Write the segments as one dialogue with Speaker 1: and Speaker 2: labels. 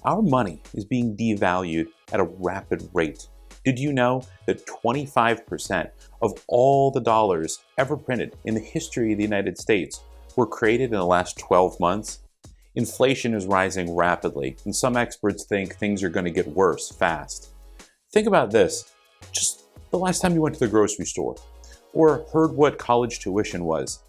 Speaker 1: Our money is being devalued at a rapid rate. Did you know that 25% of all the dollars ever printed in the history of the United States were created in the last 12 months? Inflation is rising rapidly, and some experts think things are going to get worse fast. Think about this. Just the last time you went to the grocery store, or heard what college tuition was,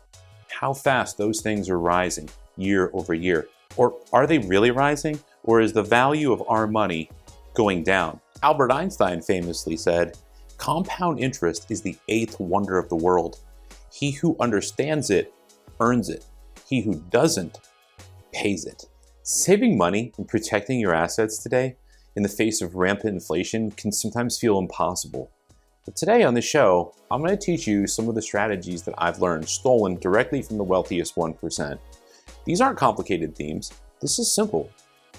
Speaker 1: how fast those things are rising year over year. Or are they really rising? Or is the value of our money going down? Albert Einstein famously said, "Compound interest is the eighth wonder of the world. He who understands it earns it. He who doesn't pays it." Saving money and protecting your assets today in the face of rampant inflation can sometimes feel impossible. But today on the show, I'm going to teach you some of the strategies that I've learned stolen directly from the wealthiest 1%. These aren't complicated themes. This is simple.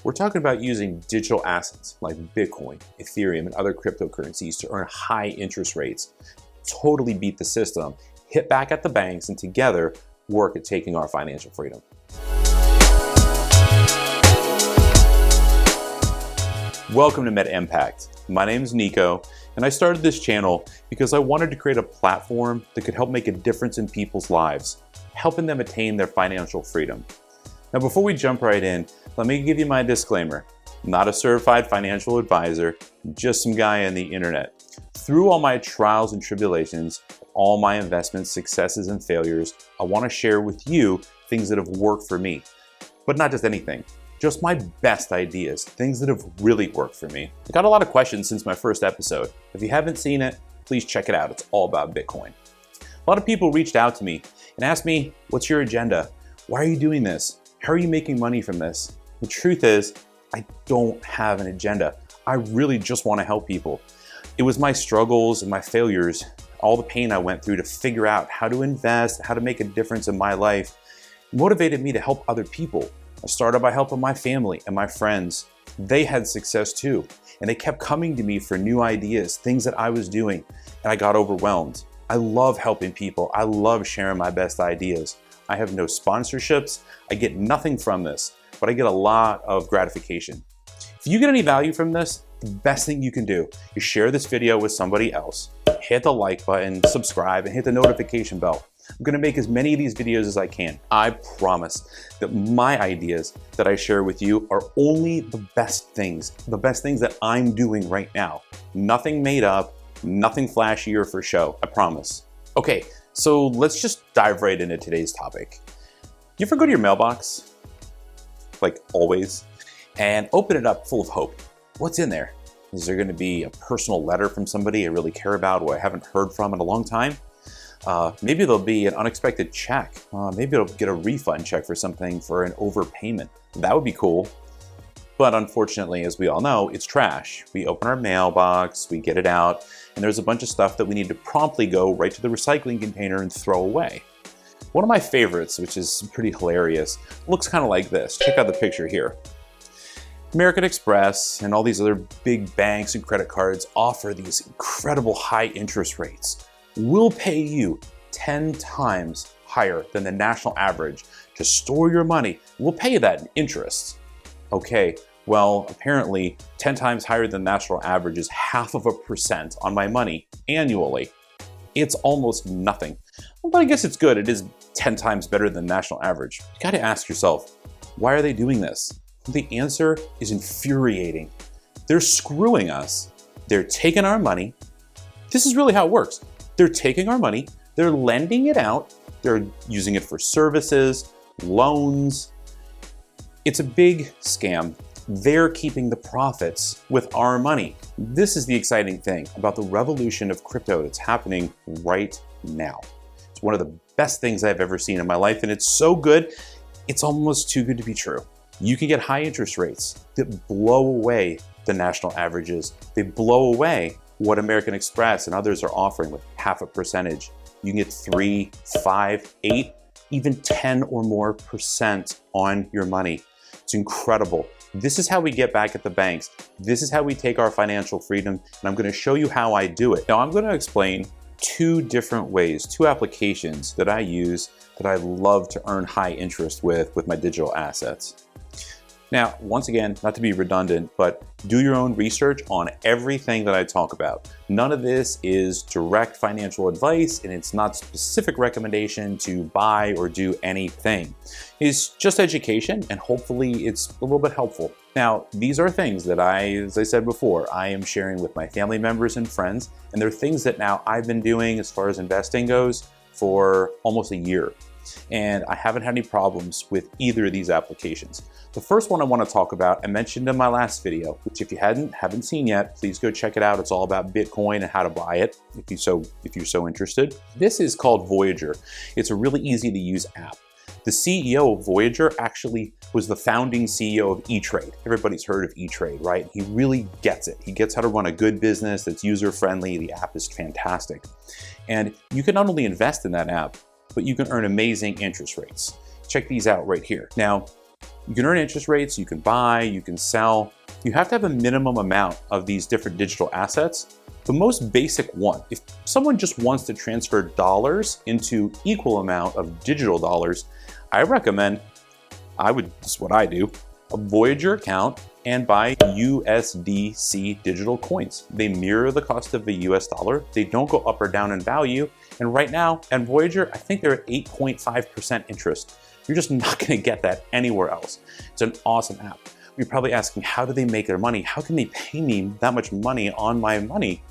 Speaker 1: We're talking about using digital assets like Bitcoin, Ethereum, and other cryptocurrencies to earn high interest rates, totally beat the system, hit back at the banks, and together work at taking our financial freedom. Welcome to Meta Impact. My name is Nico, and I started this channel because I wanted to create a platform that could help make a difference in people's lives, helping them attain their financial freedom. Now, before we jump right in, let me give you my disclaimer. I'm not a certified financial advisor, just some guy on the internet. Through all my trials and tribulations, all my investments, successes and failures, I want to share with you things that have worked for me. But not just anything, just my best ideas, things that have really worked for me. I got a lot of questions since my first episode. If you haven't seen it, please check it out. It's all about Bitcoin. A lot of people reached out to me and asked me, "What's your agenda? Why are you doing this? How are you making money from this?" The truth is, I don't have an agenda. I really just want to help people. It was my struggles and my failures, all the pain I went through to figure out how to invest, how to make a difference in my life, motivated me to help other people. I started by helping my family and my friends. They had success too, and they kept coming to me for new ideas, things that I was doing, and I got overwhelmed. I love helping people. I love sharing my best ideas. I have no sponsorships. I get nothing from this, but I get a lot of gratification. If you get any value from this, the best thing you can do is share this video with somebody else. Hit the like button, subscribe, and hit the notification bell. I'm gonna make as many of these videos as I can. I promise that my ideas that I share with you are only the best things that I'm doing right now. Nothing made up, nothing flashy or for show, I promise. Okay, so let's just dive right into today's topic. You ever go to your mailbox, like always, and open it up full of hope? What's in there? Is there gonna be a personal letter from somebody I really care about who I haven't heard from in a long time? Maybe there'll be an unexpected check. Maybe it'll get a refund check for something for an overpayment. That would be cool. But unfortunately, as we all know, it's trash. We open our mailbox, we get it out, and there's a bunch of stuff that we need to promptly go right to the recycling container and throw away. One of my favorites, which is pretty hilarious, looks kind of like this. Check out the picture here. American Express and all these other big banks and credit cards offer these incredible high interest rates. We'll pay you 10 times higher than the national average to store your money. We'll pay you that in interest. Okay, well, apparently 10 times higher than the national average is 0.5% on my money annually. It's almost nothing. Well, but I guess it's good. It is 10 times better than the national average. You gotta ask yourself, why are they doing this? The answer is infuriating. They're screwing us. They're taking our money. This is really how it works. They're taking our money, they're lending it out, they're using it for services, loans. It's a big scam. They're keeping the profits with our money. This is the exciting thing about the revolution of crypto that's happening right now. It's one of the best things I've ever seen in my life, and it's so good, it's almost too good to be true. You can get high interest rates that blow away the national averages. They blow away what American Express and others are offering with 0.5%. You can get 3, 5, 8, even 10 or more % on your money. It's incredible. This is how we get back at the banks. This is how we take our financial freedom, and I'm gonna show you how I do it. Now I'm gonna explain 2 different ways, 2 applications that I use that I love to earn high interest with my digital assets. Now, once again, not to be redundant, but do your own research on everything that I talk about. None of this is direct financial advice, and it's not specific recommendation to buy or do anything. It's just education, and hopefully it's a little bit helpful. Now, these are things that as I said before, I am sharing with my family members and friends, and they're things that now I've been doing as far as investing goes for almost a year. And I haven't had any problems with either of these applications. The first one I want to talk about, I mentioned in my last video, which if you haven't seen yet, please go check it out. It's all about Bitcoin and how to buy it, if you're so interested. This is called Voyager. It's a really easy to use app. The CEO of Voyager actually was the founding CEO of E-Trade. Everybody's heard of E-Trade, right? He really gets it. He gets how to run a good business that's user-friendly. The app is fantastic. And you can not only invest in that app, but you can earn amazing interest rates. Check these out right here. Now, you can earn interest rates, you can buy, you can sell. You have to have a minimum amount of these different digital assets. The most basic one, if someone just wants to transfer dollars into equal amount of digital dollars, I recommend, this is what I do, a Voyager account and buy USDC digital coins. They mirror the cost of the US dollar. They don't go up or down in value. And right now at Voyager, I think they're at 8.5% interest. You're just not gonna get that anywhere else. It's an awesome app. You're probably asking, how do they make their money? How can they pay me that much money on my money?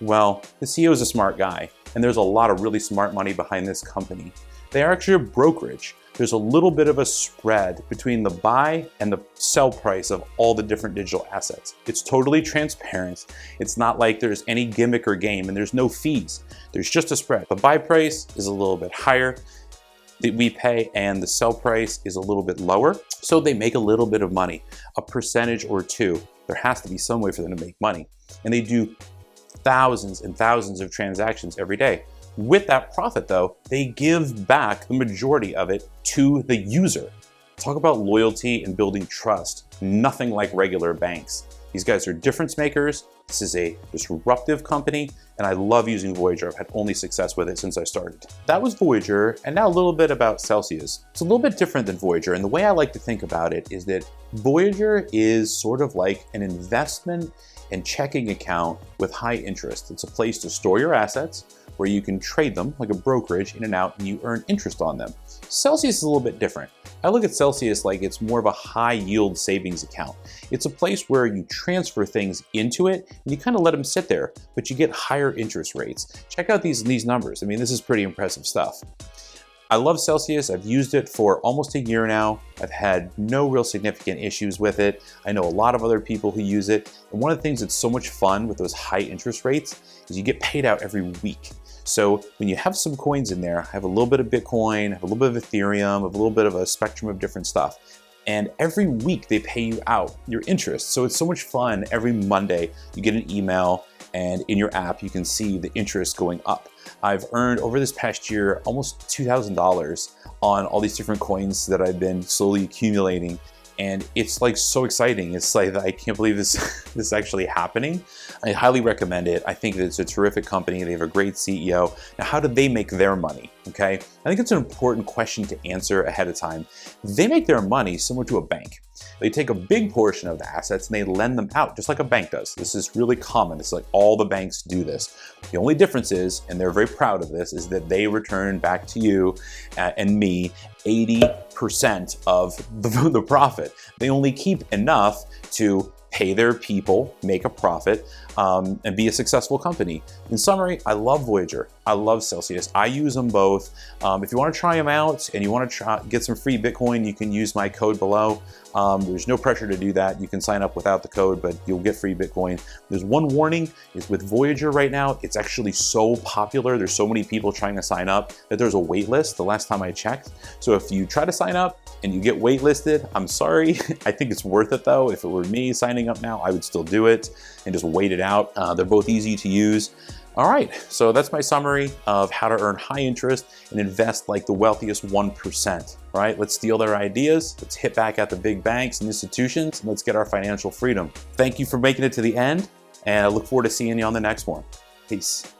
Speaker 1: Well, the CEO is a smart guy, and there's a lot of really smart money behind this company. They are actually a brokerage. There's a little bit of a spread between the buy and the sell price of all the different digital assets. It's totally transparent. It's not like there's any gimmick or game, and there's no fees. There's just a spread. The buy price is a little bit higher that we pay, and the sell price is a little bit lower. So they make a little bit of money, a percentage or two. There has to be some way for them to make money. And they do thousands and thousands of transactions every day. With that profit though, they give back the majority of it to the user. Talk about loyalty and building trust. Nothing like regular banks. These guys are difference makers. This is a disruptive company, and I love using Voyager. I've had only success with it since I started. That was Voyager, and now a little bit about Celsius. It's a little bit different than Voyager, and the way I like to think about it is that Voyager is sort of like an investment and checking account with high interest. It's a place to store your assets, where you can trade them like a brokerage in and out, and you earn interest on them. Celsius is a little bit different. I look at Celsius like it's more of a high yield savings account. It's a place where you transfer things into it and you kind of let them sit there, but you get higher interest rates. Check out these numbers. I mean, this is pretty impressive stuff. I love Celsius. I've used it for almost a year now. I've had no real significant issues with it. I know a lot of other people who use it. And one of the things that's so much fun with those high interest rates is you get paid out every week. So when you have some coins in there, I have a little bit of Bitcoin, I have a little bit of Ethereum, I have a little bit of a spectrum of different stuff. And every week they pay you out your interest. So it's so much fun. Every Monday you get an email, and in your app you can see the interest going up. I've earned over this past year almost $2,000 on all these different coins that I've been slowly accumulating. And it's like so exciting. It's like, I can't believe this is actually happening. I highly recommend it. I think that it's a terrific company. They have a great CEO. Now, how do they make their money? Okay, I think it's an important question to answer ahead of time. They make their money similar to a bank. They take a big portion of the assets and they lend them out, just like a bank does. This is really common. It's like all the banks do this. The only difference is, and they're very proud of this, is that they return back to you and me 80% of the profit. They only keep enough to pay their people, make a profit, and be a successful company. In summary, I love Voyager. I love Celsius. I use them both. If you want to try them out and you want to get some free Bitcoin, you can use my code below. There's no pressure to do that. You can sign up without the code, but you'll get free Bitcoin. There's one warning, is with Voyager right now, it's actually so popular. There's so many people trying to sign up that there's a wait list the last time I checked. So if you try to sign up and you get waitlisted, I'm sorry. I think it's worth it though. If it were me signing up now, I would still do it and just wait it out. They're both easy to use. All right, so that's my summary of how to earn high interest and invest like the wealthiest 1%. All right, let's steal their ideas. Let's hit back at the big banks and institutions, and let's get our financial freedom. Thank you for making it to the end, and I look forward to seeing you on the next one. Peace.